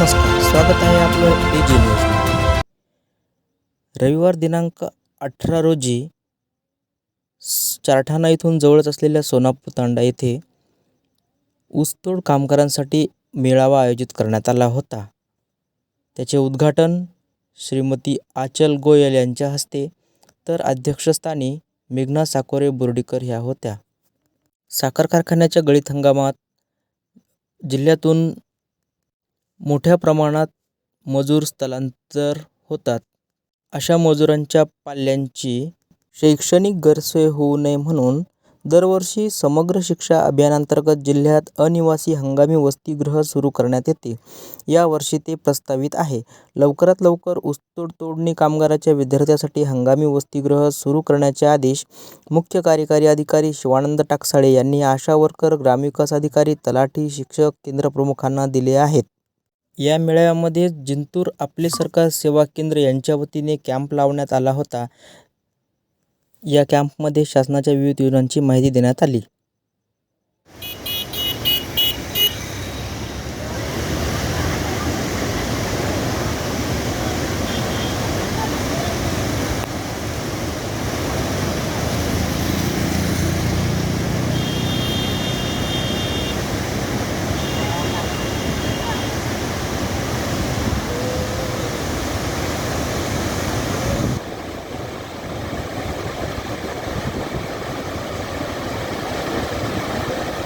नमस्कार, स्वागत आहे आपलं AG न्यूज. रविवार दिनांक 18 रोजी चारठाणा येथून जवळच असलेल्या सोनापूर तांडा येथे ऊसतोड कामगारांसाठी मेळावा आयोजित करण्यात आला होता. त्याचे उद्घाटन श्रीमती आचल गोयल यांच्या हस्ते तर अध्यक्षस्थानी मेघना साकोरे बोर्डीकर ह्या होत्या. साखर कारखान्याच्या गळीत हंगामात जिल्ह्यातून मोठ्या प्रमाणात मजूर स्थलांतर होतात. अशा मजुरांच्या पाल्यांची शैक्षणिक गैरसोय होऊ नये म्हणून दरवर्षी समग्र शिक्षा अभियानांतर्गत जिल्ह्यात अनिवासी हंगामी वसतिगृह सुरू करण्यात येते. यावर्षी ते प्रस्तावित आहे. लवकरात लवकर ऊसतोड तोडणी कामगाराच्या विद्यार्थ्यांसाठी हंगामी वसतिगृह सुरू करण्याचे आदेश मुख्य कार्यकारी अधिकारी शिवानंद टाकसाळे यांनी आशा वर्कर, ग्रामविकास अधिकारी, तलाठी, शिक्षक, केंद्रप्रमुखांना दिले आहेत. या मेळाव्यामध्ये जिंतूर आपले सरकार सेवा केंद्र यांच्या वतीने कॅम्प लावण्यात आला होता. या कॅम्पमध्ये शासनाच्या विविध योजनांची माहिती देण्यात आली.